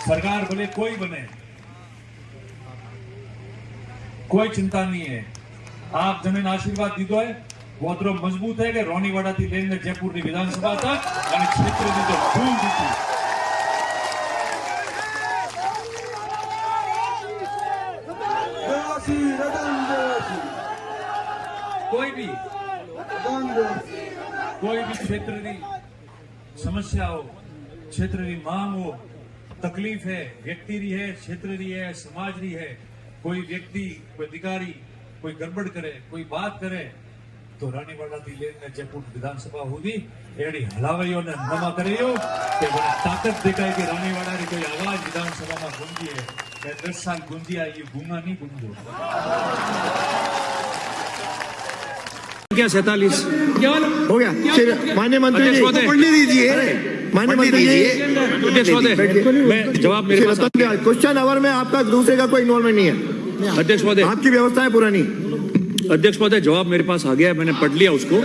सरकार भले कोई बने, कोई चिंता नहीं है। आप जमीन आशीर्वाद दीधो है वोतरो मजबूत है कि रोनीवाड़ा थी लेने जयपुर की विधानसभा तक और क्षेत्र की तो धूल दीधी। कोई भी क्षेत्र की समस्या हो, क्षेत्र की मांग हो, तकलीफ है, व्यक्ति री है, क्षेत्र री है, समाज री है, कोई व्यक्ति, कोई अधिकारी कोई गड़बड़ करे, कोई बात करे तो रानीवाड़ा थी लेने जयपुर विधानसभा होगी एड़ी हलावाइयों ने नमा करियो कि बड़ा ताकत दिखाई कि रानीवाड़ा री कोई आवाज विधानसभा में गूंजी है। मैं 10 साल गूंजी आई, ये गूंगा नहीं गूंजो। क्या 47 हो गया? माननीय मंत्री जी पढ़ने दीजिए, माननीय मंत्री जी अध्यक्ष महोदय, मैं जवाब मेरे पास क्वेश्चन आवर में आपका दूसरे का कोई इन्वॉल्वमेंट नहीं है। अध्यक्ष महोदय, आपकी व्यवस्था है पुरानी। अध्यक्ष महोदय, जवाब मेरे पास आ गया, मैंने पढ़ लिया उसको।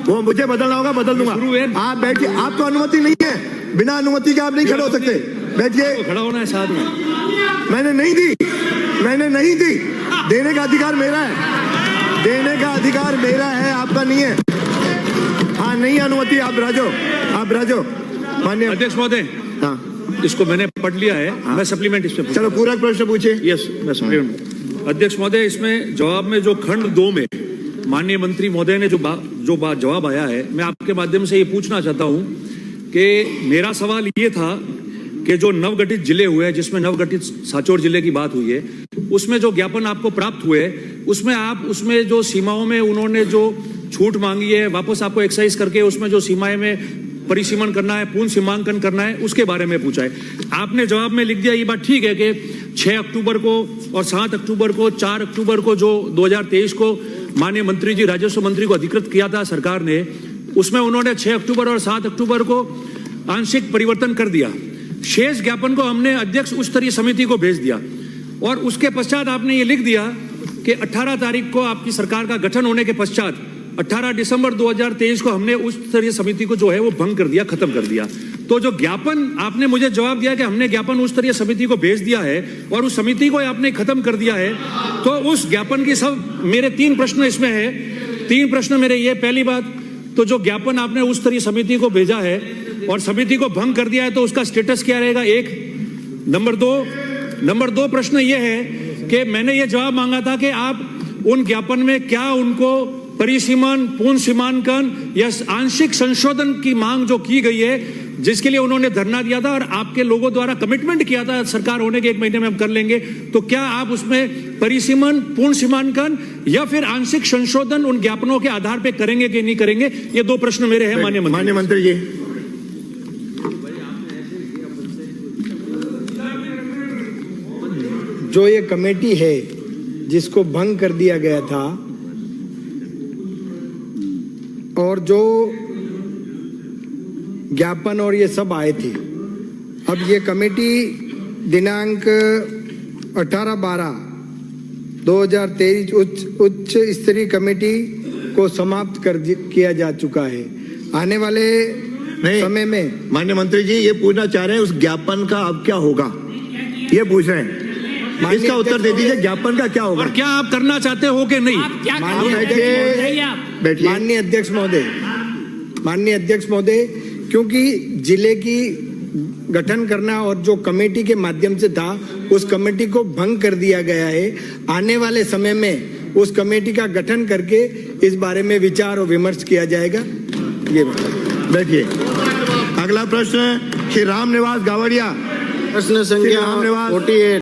वो मुझे बदलना होगा, बदल दूंगा। आप बैठिए, आपको अनुमति नहीं है, बिना अनुमति के आप नहीं खड़े हो सकते। बैठिए। खड़ा होना है साथ में। मैंने नहीं दी। देने का अधिकार मेरा है, देने का अधिकार मेरा है, आपका नहीं है। हाँ, नहीं अनुमति, आप राजो। माननीय अध्यक्ष महोदय, हाँ, इसको मैंने पढ़ लिया है। हाँ। मैं सप्लीमेंट इसमें चलो पूरा प्रश्न पूछिए। यस, मैं सप्लीमेंट। अध्यक्ष महोदय, इसमें जवाब में जो खंड 2 में माननीय मंत्री महोदय ने जो जवाब आया है, मैं आपके माध्यम से ये पूछना चाहता हूँ कि मेरा सवाल ये था कि जो नवगठित जिले हुए, जिसमें नवगठित सांचौर जिले की बात हुई है, उसमें जो ज्ञापन आपको प्राप्त हुए, उसमें जो सीमाओं में उन्होंने जो छूट मांगी है, वापस आपको एक्सरसाइज करके उसमें जो सीमाएं में परिसीमन करना है, पूर्ण सीमांकन करना है, उसके बारे में पूछा है। आपने जवाब में लिख दिया, ये बात ठीक है कि 6 अक्टूबर को और 7 अक्टूबर को, 4 अक्टूबर को जो 2023 को माननीय मंत्री जी राजस्व मंत्री को अधिकृत किया था सरकार ने, उसमें उन्होंने 6 अक्टूबर और 7 अक्टूबर को आंशिक परिवर्तन कर दिया। शेष ज्ञापन को हमने अध्यक्ष उच्च स्तरीय समिति को भेज दिया और उसके पश्चात आपने ये लिख दिया कि 18 तारीख को आपकी सरकार का गठन होने के पश्चात 18 दिसंबर 2023 को हमने उच्च स्तरीय समिति को जो है वो भंग कर दिया, खत्म कर दिया। तो जो ज्ञापन आपने मुझे जवाब दिया कि हमने ज्ञापन उच्च स्तरीय समिति को भेज दिया है और उस समिति को आपने खत्म कर दिया है, तो उस ज्ञापन की सब मेरे 3 प्रश्न इसमें है। 3 प्रश्न मेरे ये, पहली बात तो जो ज्ञापन आपने उच्च स्तरीय समिति को भेजा है और समिति को भंग कर दिया है, तो उसका स्टेटस क्या रहेगा? 1। नंबर 2 प्रश्न ये है कि मैंने ये जवाब मांगा था कि आप उन ज्ञापन में क्या उनको परिसीमन, पूर्ण सीमांकन या आंशिक संशोधन की मांग जो की गई है, जिसके लिए उन्होंने धरना दिया था और आपके लोगों द्वारा कमिटमेंट किया था सरकार होने के 1 महीने में हम कर लेंगे, तो क्या आप उसमें परिसीमन, पूर्ण सीमांकन या फिर आंशिक संशोधन उन ज्ञापनों के आधार पर करेंगे कि नहीं करेंगे? ये 2 प्रश्न मेरे हैं माननीय मंत्री जी। जो ये कमेटी है जिसको भंग कर दिया गया था और जो ज्ञापन और ये सब आए थे, अब ये कमेटी दिनांक 18/12/2023 उच्च स्तरीय कमेटी को समाप्त किया जा चुका है। आने वाले समय में माननीय मंत्री जी ये पूछना चाह रहे हैं उस ज्ञापन का अब क्या होगा, ये पूछ रहे हैं। इसका उत्तर दे दीजिए, ज्ञापन का क्या होगा और क्या आप करना चाहते हो कि नहीं? माननीय अध्यक्ष महोदय, क्योंकि जिले की गठन करना और जो कमेटी के माध्यम से था उस कमेटी को भंग कर दिया गया है। आने वाले समय में उस कमेटी का गठन करके इस बारे में विचार और विमर्श किया जाएगा। ये बैठिए। अगला प्रश्न श्री राम निवास गावड़िया। प्रश्न संख्या 48।